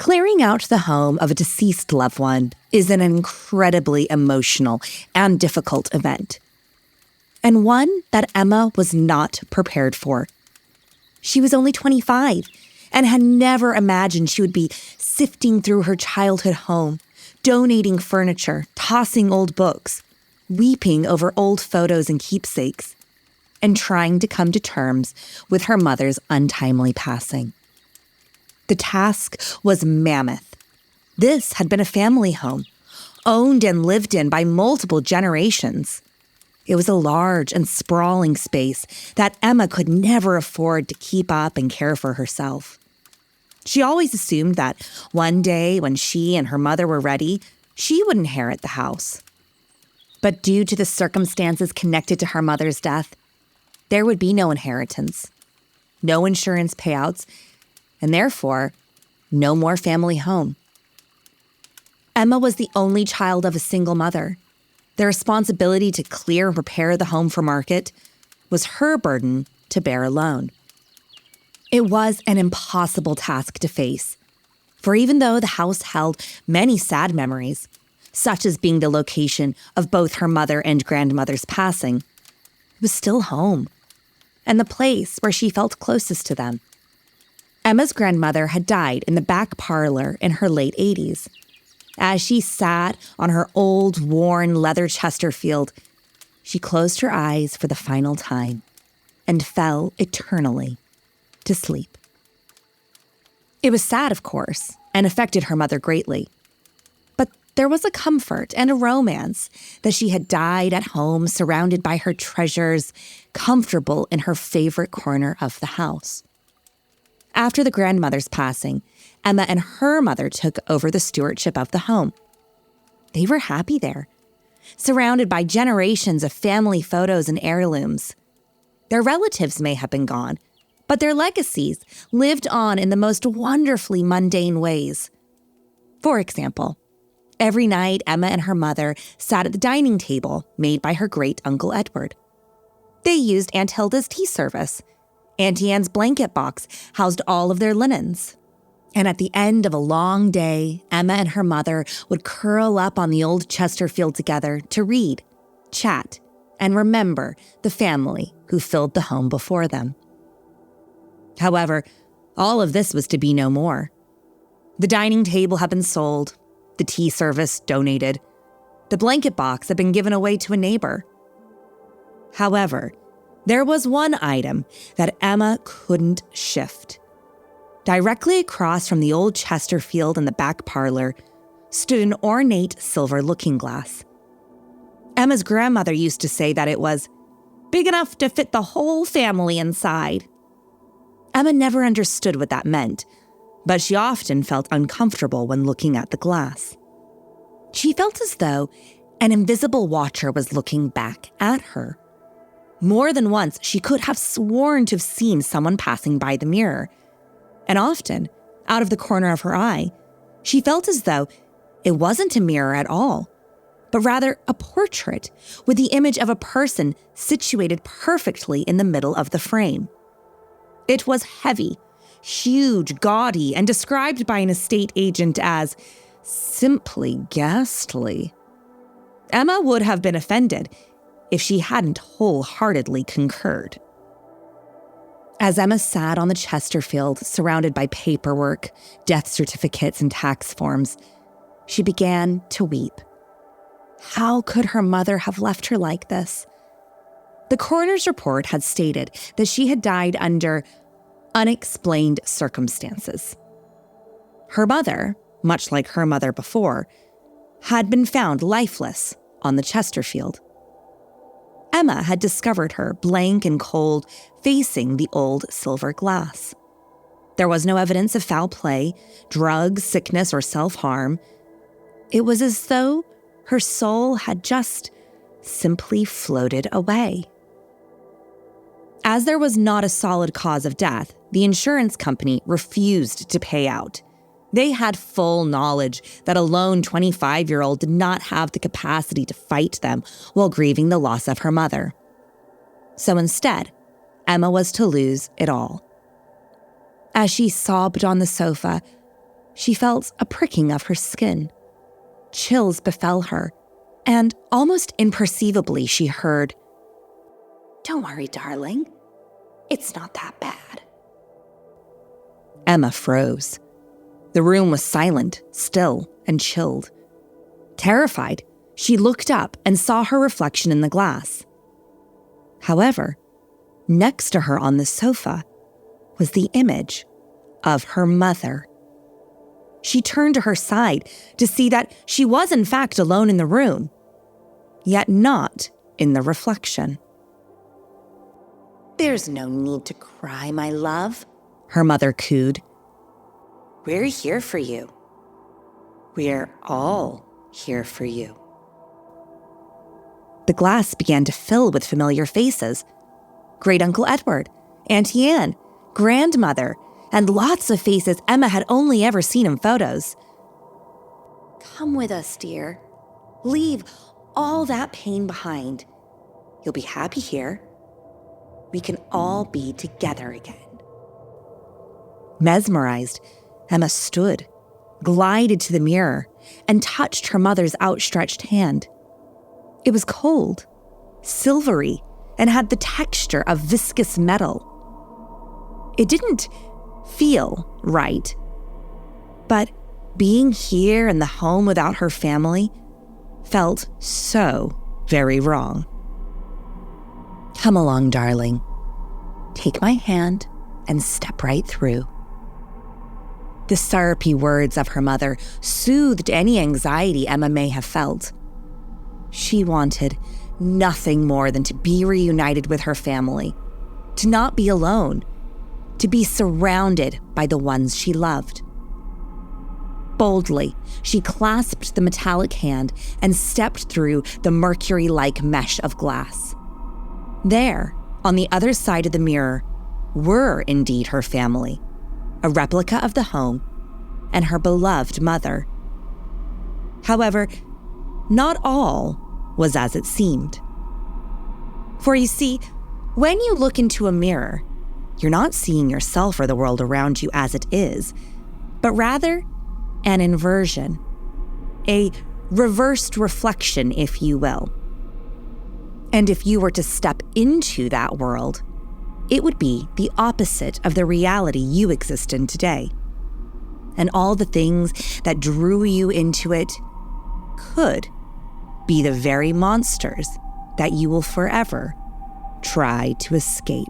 Clearing out the home of a deceased loved one is an incredibly emotional and difficult event, and one that Emma was not prepared for. She was only 25 and had never imagined she would be sifting through her childhood home, donating furniture, tossing old books, weeping over old photos and keepsakes, and trying to come to terms with her mother's untimely passing. The task was mammoth. This had been a family home, owned and lived in by multiple generations. It was a large and sprawling space that Emma could never afford to keep up and care for herself. She always assumed that one day when she and her mother were ready, she would inherit the house. But due to the circumstances connected to her mother's death, there would be no inheritance, no insurance payouts, and therefore, no more family home. Emma was the only child of a single mother. The responsibility to clear and prepare the home for market was her burden to bear alone. It was an impossible task to face, for even though the house held many sad memories, such as being the location of both her mother and grandmother's passing, it was still home, and the place where she felt closest to them. Emma's grandmother had died in the back parlor in her late 80s. As she sat on her old, worn leather Chesterfield, she closed her eyes for the final time and fell eternally to sleep. It was sad, of course, and affected her mother greatly. But there was a comfort and a romance that she had died at home, surrounded by her treasures, comfortable in her favorite corner of the house. After the grandmother's passing, Emma and her mother took over the stewardship of the home. They were happy there, surrounded by generations of family photos and heirlooms. Their relatives may have been gone, but their legacies lived on in the most wonderfully mundane ways. For example, every night Emma and her mother sat at the dining table made by her great-uncle Edward. They used Aunt Hilda's tea service. Auntie Anne's blanket box housed all of their linens. And at the end of a long day, Emma and her mother would curl up on the old Chesterfield together to read, chat, and remember the family who filled the home before them. However, all of this was to be no more. The dining table had been sold, the tea service donated, the blanket box had been given away to a neighbor. However, there was one item that Emma couldn't shift. Directly across from the old Chesterfield in the back parlor stood an ornate silver looking-glass. Emma's grandmother used to say that it was big enough to fit the whole family inside. Emma never understood what that meant, but she often felt uncomfortable when looking at the glass. She felt as though an invisible watcher was looking back at her. More than once, she could have sworn to have seen someone passing by the mirror. And often, out of the corner of her eye, she felt as though it wasn't a mirror at all, but rather a portrait with the image of a person situated perfectly in the middle of the frame. It was heavy, huge, gaudy, and described by an estate agent as simply ghastly. Emma would have been offended if she hadn't wholeheartedly concurred. As Emma sat on the Chesterfield, surrounded by paperwork, death certificates, and tax forms, she began to weep. How could her mother have left her like this? The coroner's report had stated that she had died under unexplained circumstances. Her mother, much like her mother before, had been found lifeless on the Chesterfield. Emma had discovered her blank and cold, facing the old silver glass. There was no evidence of foul play, drugs, sickness, or self-harm. It was as though her soul had just simply floated away. As there was not a solid cause of death, the insurance company refused to pay out. They had full knowledge that a lone 25-year-old did not have the capacity to fight them while grieving the loss of her mother. So instead, Emma was to lose it all. As she sobbed on the sofa, She felt a pricking of her skin. Chills befell her, and almost imperceivably she heard, "Don't worry, darling. It's not that bad." Emma froze. The room was silent, still, and chilled. Terrified, she looked up and saw her reflection in the glass. However, next to her on the sofa was the image of her mother. She turned to her side to see that she was in fact alone in the room, yet not in the reflection. "There's no need to cry, my love," her mother cooed. "We're here for you. We're all here for you." The glass began to fill with familiar faces. Great Uncle Edward, Auntie Anne, grandmother, and lots of faces Emma had only ever seen in photos. "Come with us, dear. Leave all that pain behind. You'll be happy here. We can all be together again." Mesmerized, Emma stood, glided to the mirror, and touched her mother's outstretched hand. It was cold, silvery, and had the texture of viscous metal. It didn't feel right, but being here in the home without her family felt so very wrong. "Come along, darling. Take my hand and step right through." The syrupy words of her mother soothed any anxiety Emma may have felt. She wanted nothing more than to be reunited with her family, to not be alone, to be surrounded by the ones she loved. Boldly, she clasped the metallic hand and stepped through the mercury-like mesh of glass. There, on the other side of the mirror, were indeed her family, a replica of the home, and her beloved mother. However, not all was as it seemed. For you see, when you look into a mirror, you're not seeing yourself or the world around you as it is, but rather an inversion, a reversed reflection, if you will. And if you were to step into that world, it would be the opposite of the reality you exist in today. And all the things that drew you into it could be the very monsters that you will forever try to escape.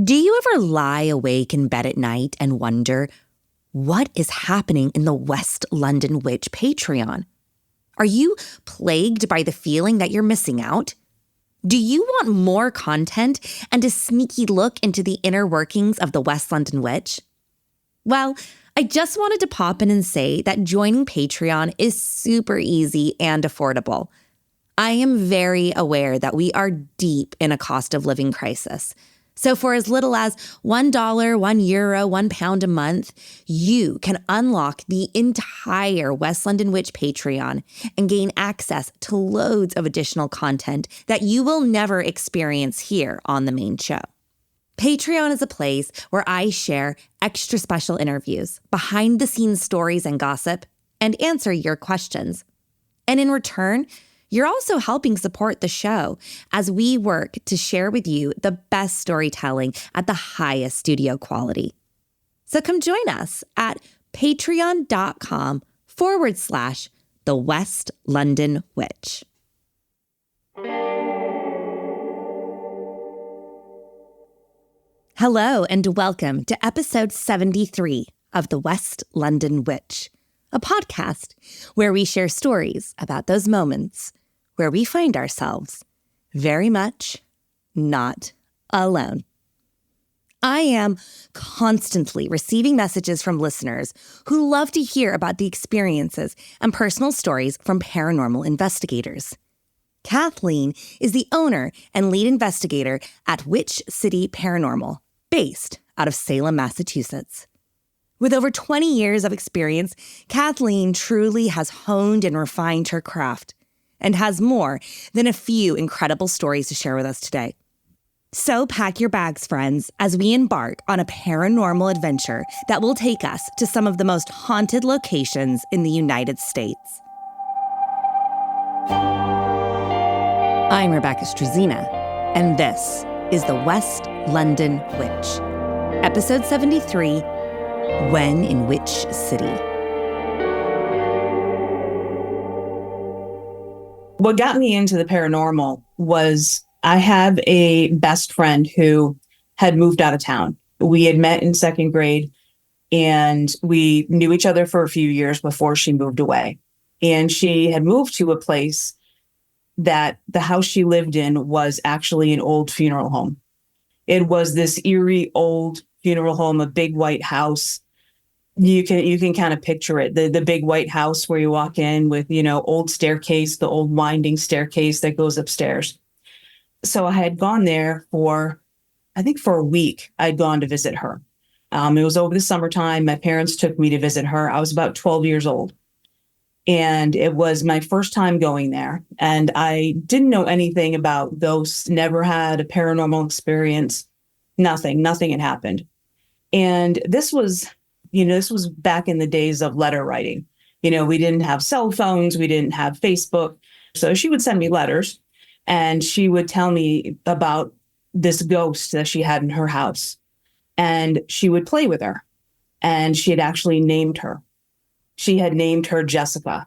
Do you ever lie awake in bed at night and wonder, what is happening in the West London Witch Patreon? Are you plagued by the feeling that you're missing out? Do you want more content and a sneaky look into the inner workings of the West London Witch? Well, I just wanted to pop in and say that joining Patreon is super easy and affordable. I am very aware that we are deep in a cost of living crisis. So for as little as $1, €1, £1 a month, you can unlock the entire West London Witch Patreon and gain access to loads of additional content that you will never experience here on the main show. Patreon is a place where I share extra special interviews, behind-the-scenes stories and gossip, and answer your questions. And in return, you're also helping support the show as we work to share with you the best storytelling at the highest studio quality. So come join us at patreon.com/The West London Witch. Hello and welcome to episode 73 of The West London Witch, a podcast where we share stories about those moments where we find ourselves very much not alone. I am constantly receiving messages from listeners who love to hear about the experiences and personal stories from paranormal investigators. Kathleen is the owner and lead investigator at Witch City Paranormal, based out of Salem, Massachusetts. With over 20 years of experience, Kathleen truly has honed and refined her craft and has more than a few incredible stories to share with us today. So pack your bags, friends, as we embark on a paranormal adventure that will take us to some of the most haunted locations in the United States. I'm Rebecca Struzina, and this is The West London Witch, Episode 73, When in Witch City. What got me into the paranormal was I have a best friend who had moved out of town. We had met in second grade, and we knew each other for a few years before she moved away. And she had moved to a place that the house she lived in was actually an old funeral home. It was this eerie old funeral home, a big white house. You can kind of picture it, the big white house where you walk in with, old staircase, the old winding staircase that goes upstairs. So I had gone there for a week. I'd gone to visit her. It was over the summertime. My parents took me to visit her. I was about 12 years old. And it was my first time going there. And I didn't know anything about ghosts, never had a paranormal experience, nothing had happened. And this was back in the days of letter writing. We didn't have cell phones, we didn't have Facebook. So she would send me letters and she would tell me about this ghost that she had in her house. And she would play with her. And she had actually named her. She had named her Jessica.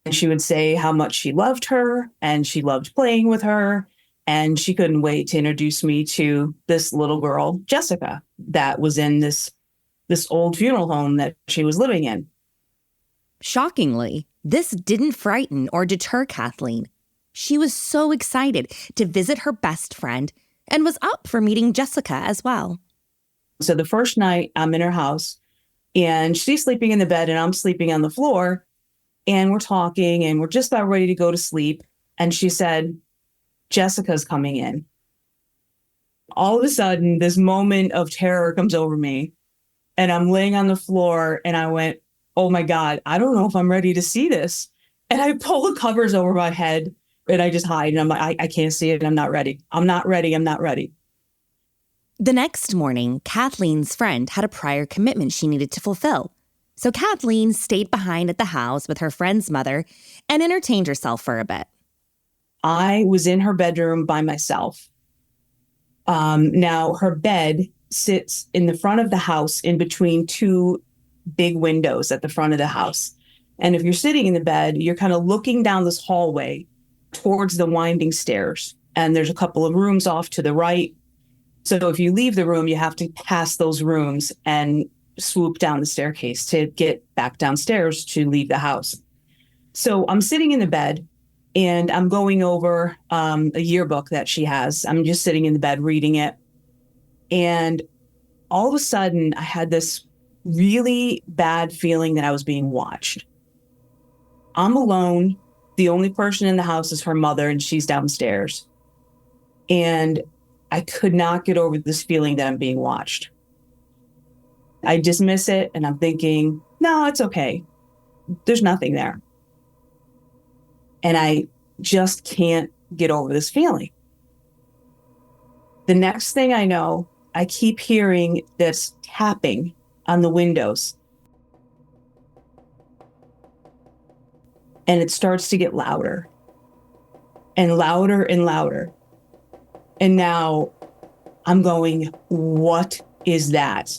And she would say how much she loved her and she loved playing with her. And she couldn't wait to introduce me to this little girl, Jessica, that was in this old funeral home that she was living in. Shockingly, this didn't frighten or deter Kathleen. She was so excited to visit her best friend and was up for meeting Jessica as well. So the first night I'm in her house, and she's sleeping in the bed and I'm sleeping on the floor, and we're talking and we're just about ready to go to sleep. And she said, Jessica's coming in. All of a sudden, this moment of terror comes over me and I'm laying on the floor and I went, oh my God, I don't know if I'm ready to see this. And I pull the covers over my head and I just hide and I'm like, I can't see it. I'm not ready. I'm not ready. The next morning, Kathleen's friend had a prior commitment she needed to fulfill. So Kathleen stayed behind at the house with her friend's mother and entertained herself for a bit. I was in her bedroom by myself. Now, her bed sits in the front of the house in between two big windows at the front of the house. And if you're sitting in the bed, you're kind of looking down this hallway towards the winding stairs. And there's a couple of rooms off to the right. So if you leave the room, you have to pass those rooms and swoop down the staircase to get back downstairs to leave the house. So I'm sitting in the bed and I'm going over a yearbook that she has. I'm just sitting in the bed reading it. And all of a sudden, I had this really bad feeling that I was being watched. I'm alone. The only person in the house is her mother, and she's downstairs. And I could not get over this feeling that I'm being watched. I dismiss it and I'm thinking, no, it's okay. There's nothing there. And I just can't get over this feeling. The next thing I know, I keep hearing this tapping on the windows. And it starts to get louder and louder and louder. And now I'm going, what is that?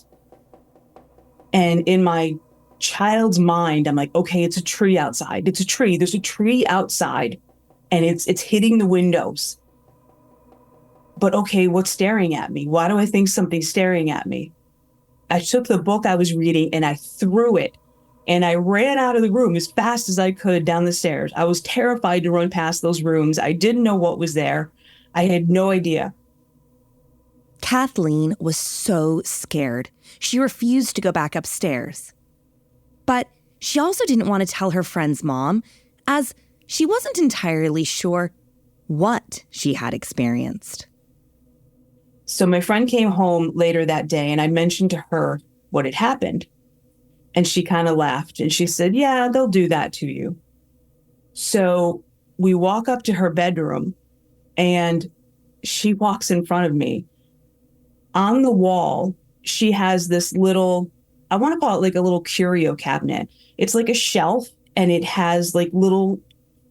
And in my child's mind, I'm like, okay, it's a tree outside. It's a tree. There's a tree outside and it's hitting the windows. but okay, what's staring at me? Why do I think something's staring at me? I took the book I was reading and I threw it. And I ran out of the room as fast as I could down the stairs. I was terrified to run past those rooms. I didn't know what was there. I had no idea. Kathleen was so scared. She refused to go back upstairs. But she also didn't want to tell her friend's mom, as she wasn't entirely sure what she had experienced. So my friend came home later that day and I mentioned to her what had happened. And she kind of laughed and she said, yeah, they'll do that to you. So we walk up to her bedroom and she walks in front of me. On the wall, she has this little, I want to call it like a little curio cabinet. It's like a shelf and it has like little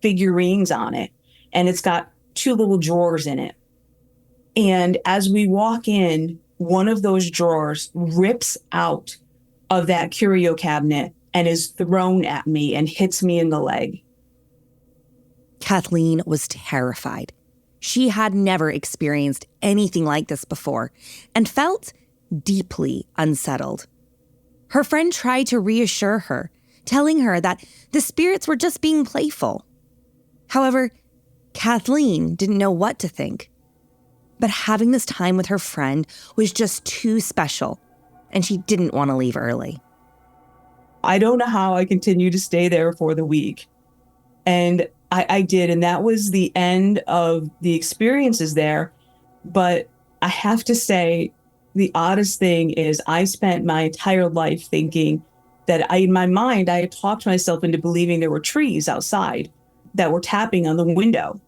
figurines on it. And it's got two little drawers in it. And as we walk in, one of those drawers rips out of that curio cabinet and is thrown at me and hits me in the leg. Kathleen was terrified. She had never experienced anything like this before and felt deeply unsettled. Her friend tried to reassure her, telling her that the spirits were just being playful. However, Kathleen didn't know what to think. But having this time with her friend was just too special, and she didn't want to leave early. I don't know how I continued to stay there for the week. And I did, and that was the end of the experiences there. But I have to say, the oddest thing is I spent my entire life thinking that in my mind, I had talked myself into believing there were trees outside that were tapping on the window.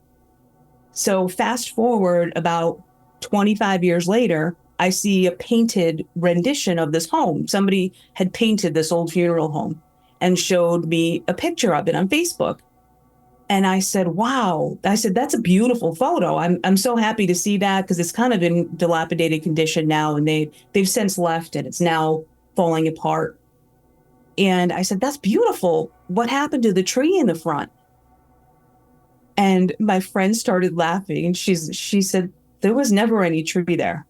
So fast forward about 25 years later, I see a painted rendition of this home. Somebody had painted this old funeral home and showed me a picture of it on Facebook. And I said, wow, I said, that's a beautiful photo. I'm so happy to see that because it's kind of in dilapidated condition now. And they've since left and it's now falling apart. And I said, that's beautiful. What happened to the tree in the front? And my friend started laughing and she said, there was never any tree there.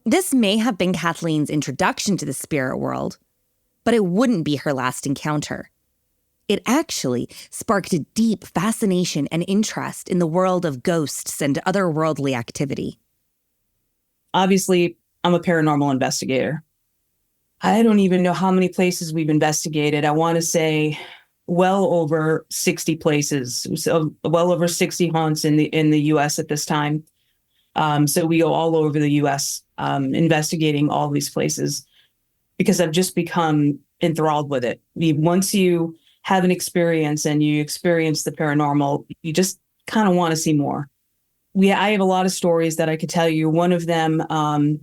This may have been Kathleen's introduction to the spirit world, but it wouldn't be her last encounter. It actually sparked a deep fascination and interest in the world of ghosts and otherworldly activity. Obviously, I'm a paranormal investigator. I don't even know how many places we've investigated. I want to say well over 60 places, so well over 60 haunts in the U.S. at this time. So we go all over the U.S. Investigating all these places because I've just become enthralled with it. Once you have an experience and you experience the paranormal, you just kind of want to see more. I have a lot of stories that I could tell you. One of them, and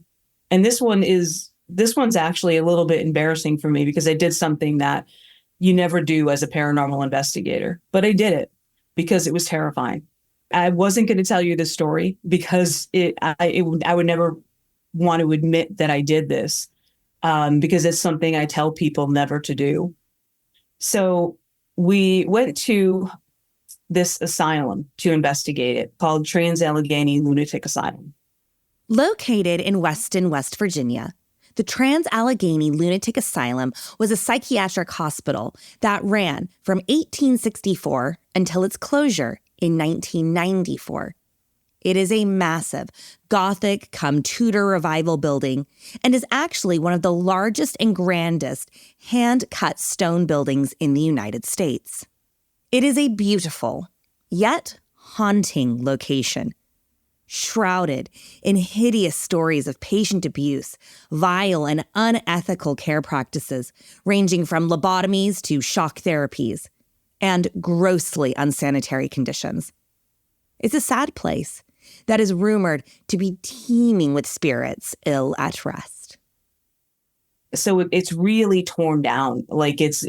this one's actually a little bit embarrassing for me because I did something that you never do as a paranormal investigator, but I did it because it was terrifying. I wasn't going to tell you this story because I would never want to admit that I did this because it's something I tell people never to do. So we went to this asylum to investigate it called Trans-Allegheny Lunatic Asylum. Located in Weston, West Virginia, the Trans-Allegheny Lunatic Asylum was a psychiatric hospital that ran from 1864 until its closure in 1994. It is a massive Gothic come Tudor revival building and is actually one of the largest and grandest hand-cut stone buildings in the United States. It is a beautiful, yet haunting location, shrouded in hideous stories of patient abuse, vile and unethical care practices ranging from lobotomies to shock therapies, and grossly unsanitary conditions. It's a sad place that is rumored to be teeming with spirits ill at rest. So it's really torn down. Like it's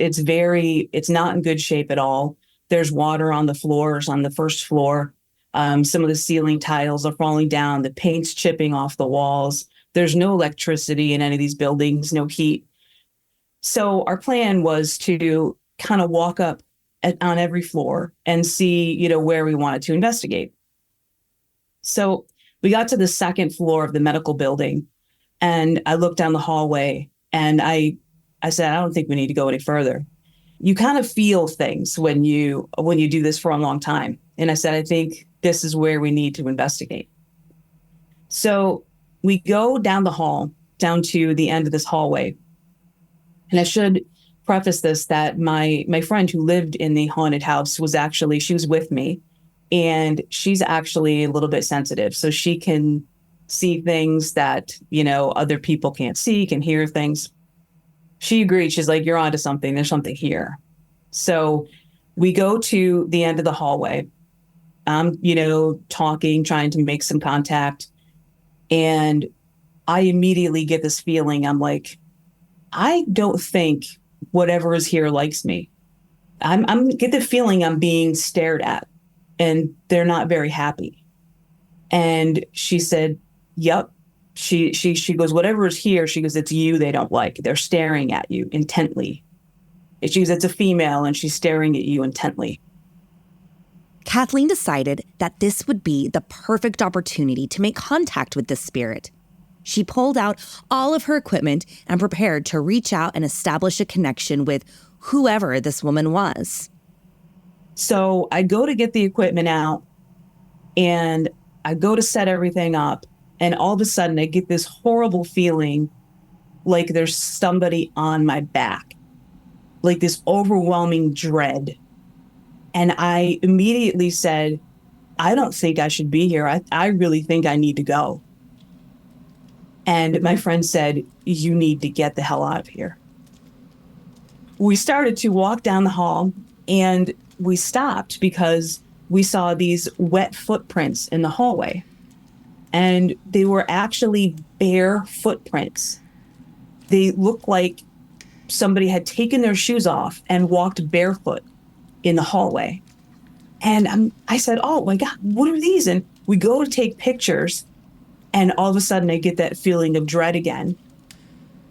not in good shape at all. There's water on the floors on the first floor. Some of the ceiling tiles are falling down. The paint's chipping off the walls. There's no electricity in any of these buildings, no heat. So our plan was to kind of walk up on every floor and see, where we wanted to investigate. So we got to the second floor of the medical building, and I looked down the hallway, and I said, I don't think we need to go any further. You kind of feel things when you do this for a long time. And I said, I think this is where we need to investigate. So we go down the hall, down to the end of this hallway. And I should preface this that my friend who lived in the haunted house she was with me, and she's actually a little bit sensitive. So she can see things that, other people can't see, can hear things. She agreed. She's like, you're onto something. There's something here. So we go to the end of the hallway. I'm, talking, trying to make some contact. And I immediately get this feeling. I'm like, I don't think whatever is here likes me. I'm get the feeling I'm being stared at, and they're not very happy. And she said, yep. She goes, whatever is here, she goes, it's you they don't like. They're staring at you intently. And she goes, it's a female, and she's staring at you intently. Kathleen decided that this would be the perfect opportunity to make contact with this spirit. She pulled out all of her equipment and prepared to reach out and establish a connection with whoever this woman was. So I go to get the equipment out, and I go to set everything up. And all of a sudden, I get this horrible feeling like there's somebody on my back, like this overwhelming dread. And I immediately said, I don't think I should be here. I really think I need to go. And my friend said, you need to get the hell out of here. We started to walk down the hall, and we stopped because we saw these wet footprints in the hallway. And they were actually bare footprints. They looked like somebody had taken their shoes off and walked barefoot in the hallway. And I said, oh my God, what are these? And we go to take pictures, and all of a sudden I get that feeling of dread again.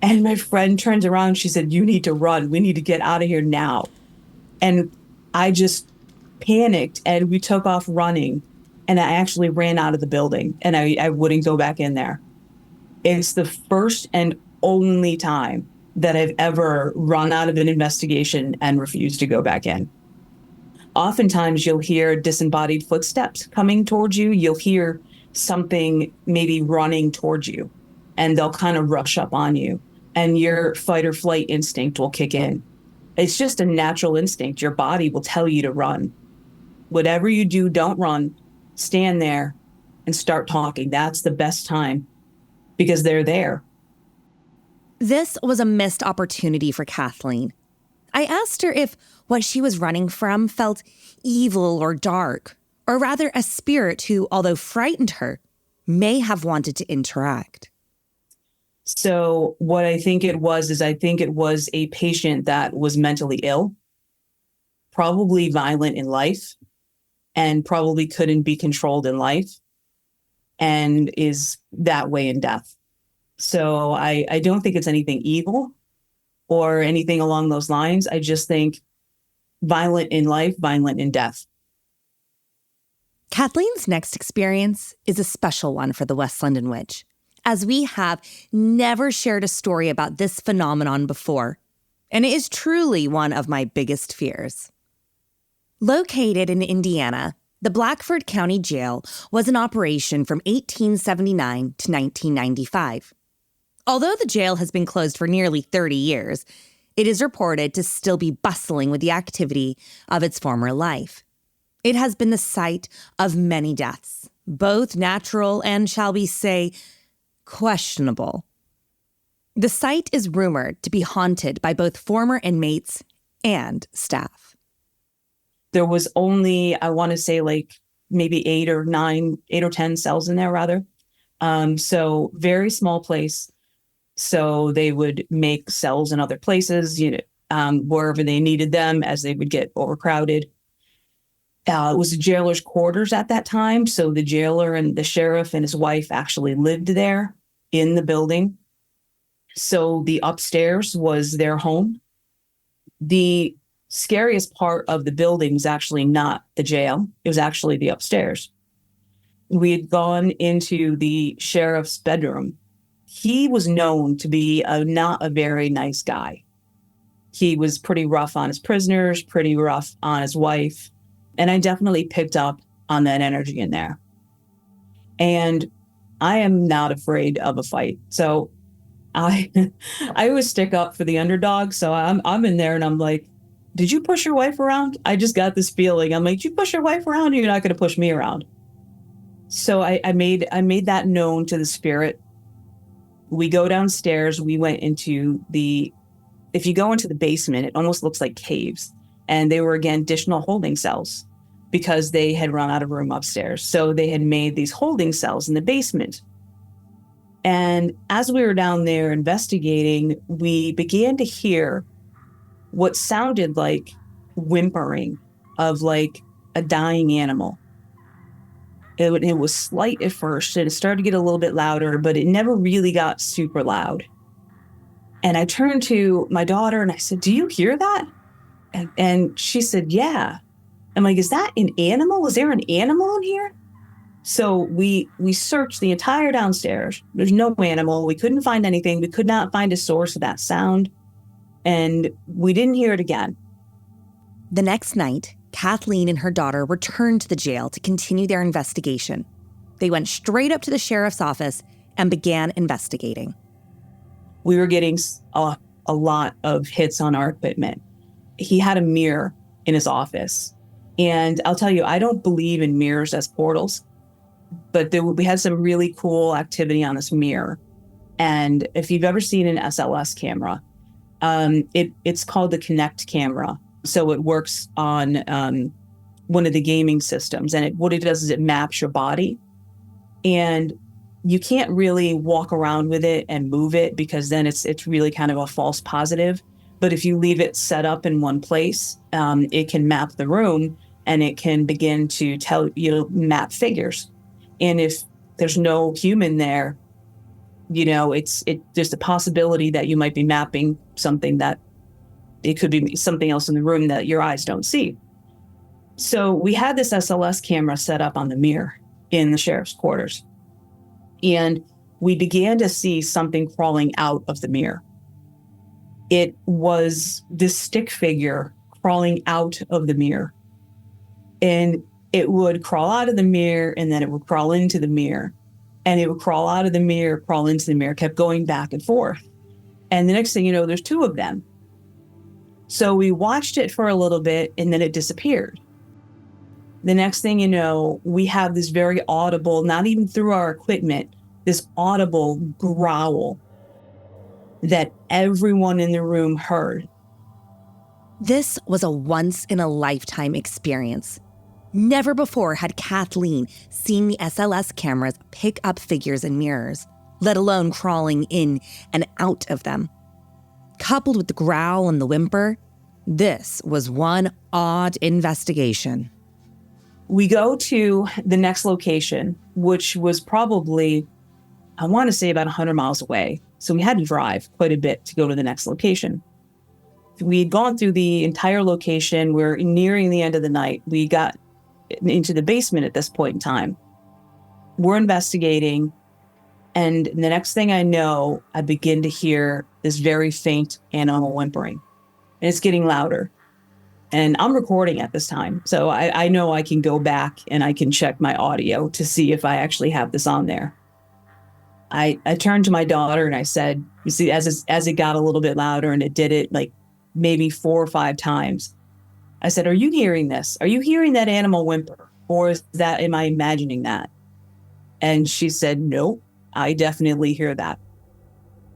And my friend turns around, she said, you need to run. We need to get out of here now. And I just panicked, and we took off running, and I actually ran out of the building, and I wouldn't go back in there. It's the first and only time that I've ever run out of an investigation and refused to go back in. Oftentimes you'll hear disembodied footsteps coming towards you. You'll hear something maybe running towards you, and they'll kind of rush up on you, and your fight or flight instinct will kick in. It's just a natural instinct. Your body will tell you to run. Whatever you do, don't run. Stand there and start talking. That's the best time, because they're there. This was a missed opportunity for Kathleen. I asked her if what she was running from felt evil or dark, or rather a spirit who, although frightened her, may have wanted to interact. So what I think it was is I think it was a patient that was mentally ill, probably violent in life, and probably couldn't be controlled in life, and is that way in death. So I don't think it's anything evil or anything along those lines. I just think violent in life, violent in death. Kathleen's next experience is a special one for the West London Witch, as we have never shared a story about this phenomenon before, and it is truly one of my biggest fears. Located in Indiana, the Blackford County Jail was in operation from 1879 to 1995. Although the jail has been closed for nearly 30 years, it is reported to still be bustling with the activity of its former life. It has been the site of many deaths, both natural and, shall we say, questionable. The site is rumored to be haunted by both former inmates and staff. There was only, I want to say, like maybe 8 or 10 cells in there, rather. So very small place. So they would make cells in other places, wherever they needed them, as they would get overcrowded. It was the jailer's quarters at that time. So the jailer and the sheriff and his wife actually lived there in the building. So the upstairs was their home. The scariest part of the building was actually not the jail. It was actually the upstairs. we had gone into the sheriff's bedroom. He was known to be not a very nice guy. He was pretty rough on his prisoners, pretty rough on his wife. And I definitely picked up on that energy in there. And I am not afraid of a fight. So I I always stick up for the underdog. So I'm in there and I'm like, did you push your wife around? I just got this feeling. I'm like, did you push your wife around? You're not going to push me around. So I made that known to the spirit. We go downstairs. We went into if you go into the basement, it almost looks like caves. And they were, again, additional holding cells because they had run out of room upstairs. So they had made these holding cells in the basement. And as we were down there investigating, we began to hear what sounded like whimpering of like a dying animal. It was slight at first, and it started to get a little bit louder, but it never really got super loud. And I turned to my daughter and I said, do you hear that? And she said, yeah. I'm like, is that an animal? Is there an animal in here? So we searched the entire downstairs. There's no animal. We couldn't find anything. We could not find a source of that sound. And we didn't hear it again. The next night, Kathleen and her daughter returned to the jail to continue their investigation. They went straight up to the sheriff's office and began investigating. We were getting a lot of hits on our equipment. He had a mirror in his office. And I'll tell you, I don't believe in mirrors as portals, but we had some really cool activity on this mirror. And if you've ever seen an SLS camera, it's called the Kinect camera. So it works on one of the gaming systems. And what it does is it maps your body. And you can't really walk around with it and move it because then it's really kind of a false positive. But if you leave it set up in one place, it can map the room and it can begin to map figures. And if there's no human there, there's a possibility that you might be mapping something that it could be something else in the room that your eyes don't see. So we had this SLS camera set up on the mirror in the sheriff's quarters. And we began to see something crawling out of the mirror. It was this stick figure crawling out of the mirror. And it would crawl out of the mirror, and then it would crawl into the mirror. And it would crawl out of the mirror, crawl into the mirror, kept going back and forth. And the next thing you know, there's two of them. So we watched it for a little bit, and then it disappeared. The next thing you know, we have this very audible, not even through our equipment, this audible growl that everyone in the room heard. This was a once-in-a-lifetime experience. Never before had Kathleen seen the SLS cameras pick up figures in mirrors, let alone crawling in and out of them. Coupled with the growl and the whimper, this was one odd investigation. We go to the next location, which was probably, I want to say, about 100 miles away. So we had to drive quite a bit to go to the next location. We had gone through the entire location. We're nearing the end of the night. We got into the basement at this point in time. We're investigating. And the next thing I know, I begin to hear this very faint animal whimpering. And it's getting louder. And I'm recording at this time. So I know I can go back and I can check my audio to see if I actually have this on there. I turned to my daughter and I said, you see, as it got a little bit louder, and it did it like maybe 4 or 5 times, I said, are you hearing this? Are you hearing that animal whimper? Or am I imagining that? And she said, nope, I definitely hear that.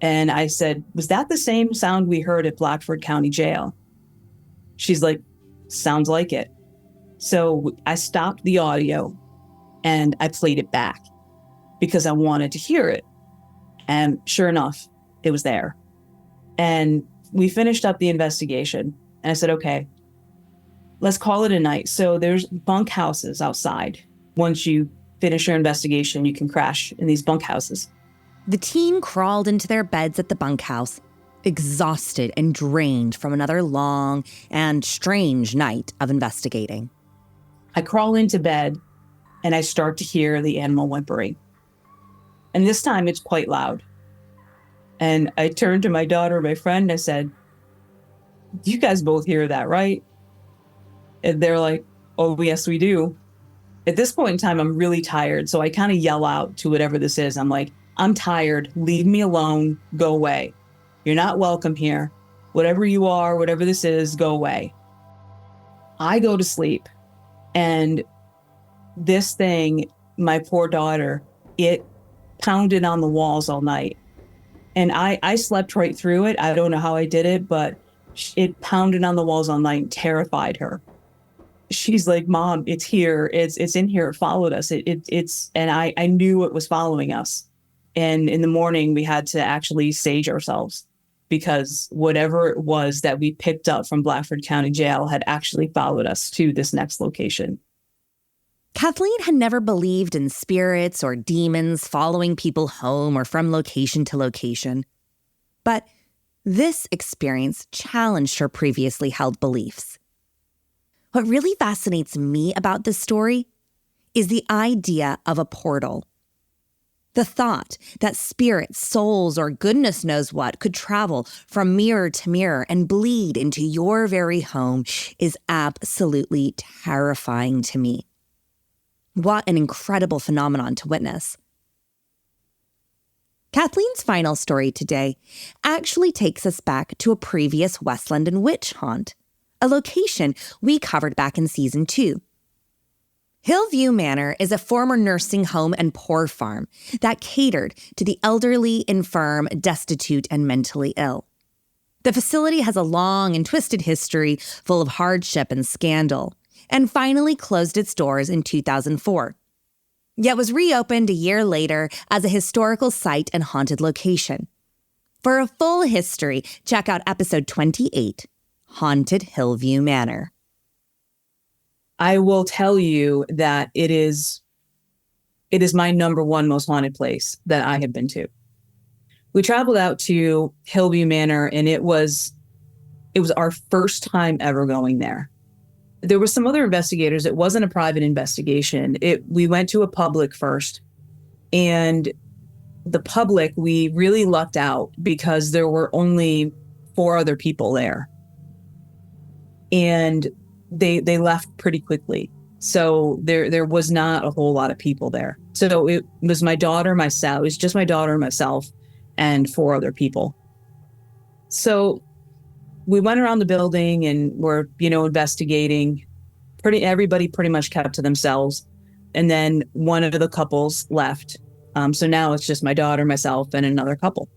And I said, was that the same sound we heard at Blackford County Jail? She's like, sounds like it. So I stopped the audio and I played it back because I wanted to hear it. And sure enough, it was there. And we finished up the investigation. And I said, okay, let's call it a night. So there's bunk houses outside. Once you finish your investigation, you can crash in these bunk houses. The team crawled into their beds at the bunkhouse, exhausted and drained from another long and strange night of investigating. I crawl into bed and I start to hear the animal whimpering. And this time it's quite loud. And I turned to my daughter, my friend, and I said, "You guys both hear that, right?" And they're like, "Oh, yes, we do." At this point in time, I'm really tired. So I kind of yell out to whatever this is. I'm like, "I'm tired. Leave me alone. Go away. You're not welcome here. Whatever you are, whatever this is, go away." I go to sleep. And this thing, my poor daughter, it pounded on the walls all night. And I slept right through it. I don't know how I did it, but it pounded on the walls all night and terrified her. She's like, "Mom, it's here. It's in here. It followed us. And I knew it was following us. And in the morning, we had to actually sage ourselves because whatever it was that we picked up from Blackford County Jail had actually followed us to this next location." Kathleen had never believed in spirits or demons following people home or from location to location. But this experience challenged her previously held beliefs. What really fascinates me about this story is the idea of a portal. The thought that spirits, souls, or goodness knows what could travel from mirror to mirror and bleed into your very home is absolutely terrifying to me. What an incredible phenomenon to witness. Kathleen's final story today actually takes us back to a previous West London witch haunt, a location we covered back in Season 2. Hillview Manor is a former nursing home and poor farm that catered to the elderly, infirm, destitute, and mentally ill. The facility has a long and twisted history full of hardship and scandal, and finally closed its doors in 2004. Yet was reopened a year later as a historical site and haunted location. For a full history, check out episode 28, Haunted Hillview Manor. I will tell you that it is my number one most haunted place that I have been to. We traveled out to Hillview Manor, and it was our first time ever going there. There were some other investigators. It wasn't a private investigation. We went to a public first, and the public, we really lucked out because there were only 4 other people there. And they left pretty quickly. So there was not a whole lot of people there. So it was my daughter, myself. It was just my daughter and myself and 4 other people. So we went around the building and were, investigating. Everybody pretty much kept to themselves. And then one of the couples left. So now it's just my daughter, myself, and another couple.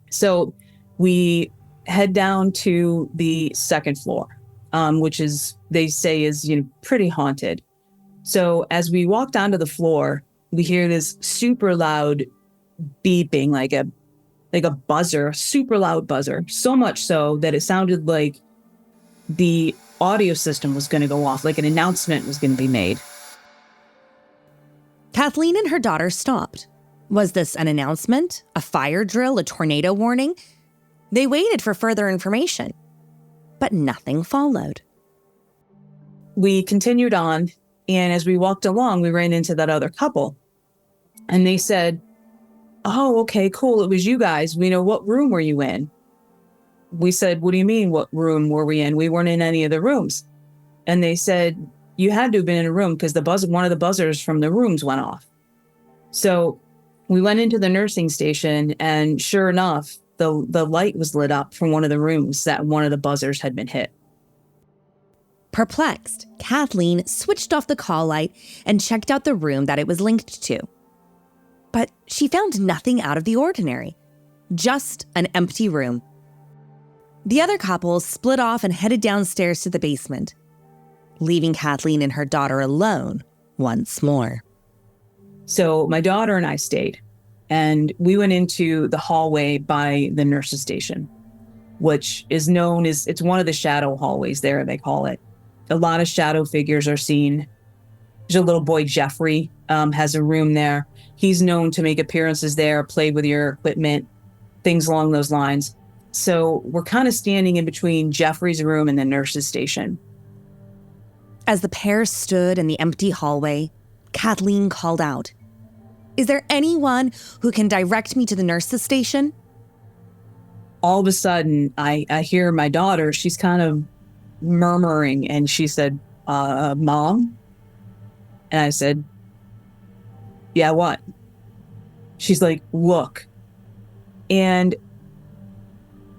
So we head down to the second floor, which is, they say is, pretty haunted. So as we walked onto the floor, we hear this super loud beeping, like a buzzer, super loud buzzer. So much so that it sounded like the audio system was going to go off, like an announcement was going to be made. Kathleen and her daughter stopped. Was this an announcement? A fire drill? A tornado warning? They waited for further information, but nothing followed. We continued on, and as we walked along, we ran into that other couple, and they said, "Oh, okay, cool. It was you guys. What room were you in?" We said, "What do you mean, what room were we in? We weren't in any of the rooms." And they said, "You had to have been in a room because one of the buzzers from the rooms went off." So we went into the nursing station, and sure enough, the light was lit up from one of the rooms that one of the buzzers had been hit. Perplexed, Kathleen switched off the call light and checked out the room that it was linked to. But she found nothing out of the ordinary, just an empty room. The other couple split off and headed downstairs to the basement, leaving Kathleen and her daughter alone once more. So my daughter and I stayed, and we went into the hallway by the nurse's station, which is known as, it's one of the shadow hallways there, they call it. A lot of shadow figures are seen. There's a little boy, Jeffrey, has a room there. He's known to make appearances there, play with your equipment, things along those lines. So we're kind of standing in between Jeffrey's room and the nurse's station. As the pair stood in the empty hallway, Kathleen called out, "Is there anyone who can direct me to the nurse's station?" All of a sudden, I hear my daughter, she's kind of murmuring, and she said, Mom? And I said, yeah, what? She's like, look. And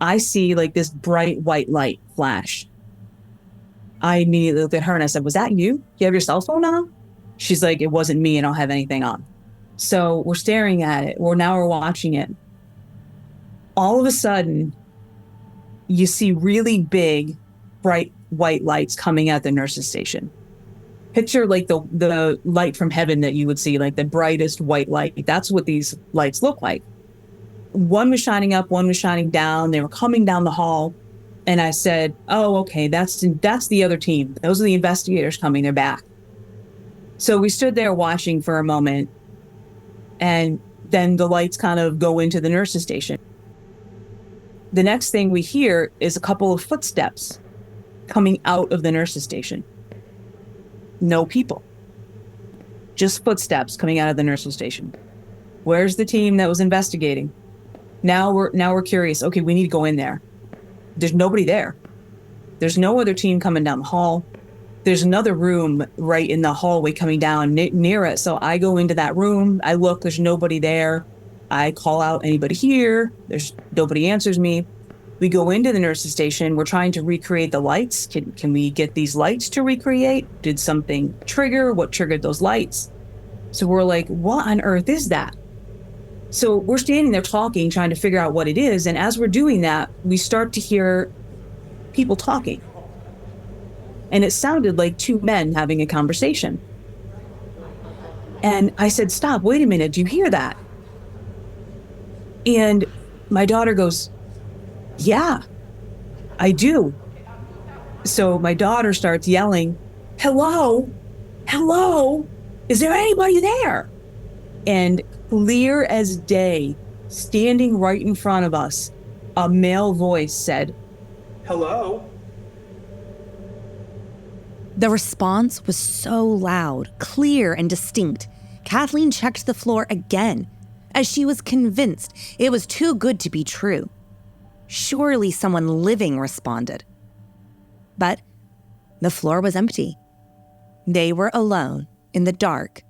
I see like this bright white light flash. I immediately looked at her and I said, was that you? You have your cell phone on? She's like, it wasn't me. I don't have anything on. So we're staring at it. Now we're watching it. All of a sudden, you see really big, bright white lights coming at the nurse's station. Picture like the light from heaven that you would see, like the brightest white light. That's what these lights look like. One was shining up, one was shining down. They were coming down the hall. And I said, oh, okay, that's the other team. Those are the investigators coming. They're back. So we stood there watching for a moment. And then the lights kind of go into the nurse's station. The next thing we hear is a couple of footsteps coming out of the nurse's station. No people. Just footsteps coming out of the nurse's station. Where's the team that was investigating? Now we're curious. Okay, we need to go in there. There's nobody there. There's no other team coming down the hall. There's another room right in the hallway coming down near it. So I go into that room. I look, there's nobody there. I call out, anybody here? There's nobody answers me. We go into the nurse's station. We're trying to recreate the lights. Can we get these lights to recreate? Did something trigger? What triggered those lights? So we're like, what on earth is that? So we're standing there talking, trying to figure out what it is. And as we're doing that, we start to hear people talking. And it sounded like two men having a conversation. And I said, stop, wait a minute, do you hear that? And my daughter goes, yeah, I do. So my daughter starts yelling, hello, is there anybody there? And clear as day, standing right in front of us, a male voice said, hello. The response was so loud, clear, and distinct. Kathleen checked the floor again, as she was convinced it was too good to be true. Surely someone living responded. But the floor was empty. They were alone in the dark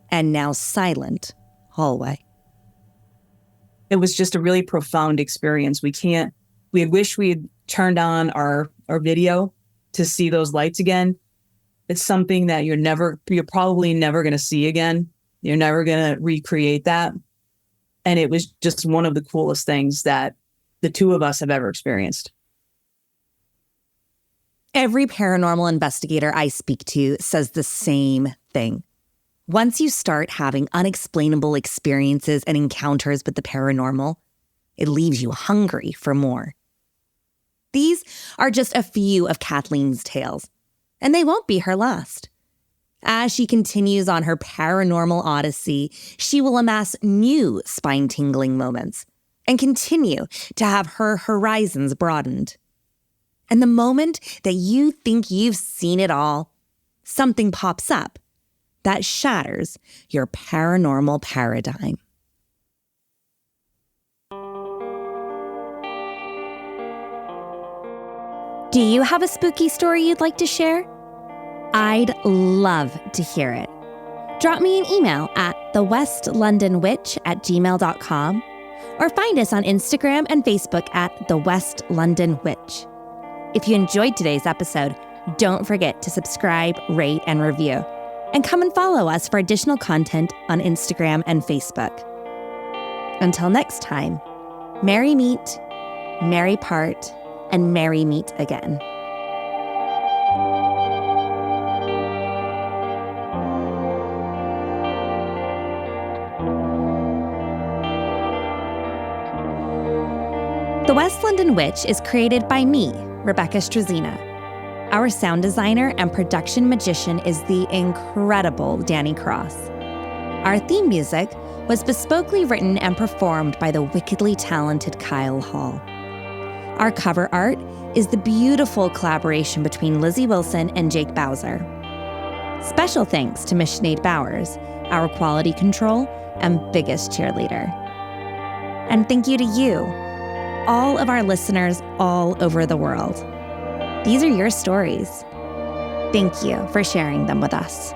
and now silent hallway. It was just a really profound experience. We wish we had turned on our video to see those lights again. It's something that you're probably never going to see again. You're never going to recreate that. And it was just one of the coolest things that the two of us have ever experienced. Every paranormal investigator I speak to says the same thing. Once you start having unexplainable experiences and encounters with the paranormal, it leaves you hungry for more. These are just a few of Kathleen's tales, and they won't be her last. As she continues on her paranormal odyssey, she will amass new spine-tingling moments and continue to have her horizons broadened. And the moment that you think you've seen it all, something pops up that shatters your paranormal paradigm. Do you have a spooky story you'd like to share? I'd love to hear it. Drop me an email at thewestlondonwitch@gmail.com or find us on Instagram and Facebook at The West London Witch. If you enjoyed today's episode, don't forget to subscribe, rate, and review. And come and follow us for additional content on Instagram and Facebook. Until next time, merry meet, merry part, and merry meet again. The West London Witch is created by me, Rebecca Strazina. Our sound designer and production magician is the incredible Danny Cross. Our theme music was bespokely written and performed by the wickedly talented Kyle Hall. Our cover art is the beautiful collaboration between Lizzie Wilson and Jake Bowser. Special thanks to Miss Sinead Bowers, our quality control and biggest cheerleader. And thank you to you, all of our listeners all over the world. These are your stories. Thank you for sharing them with us.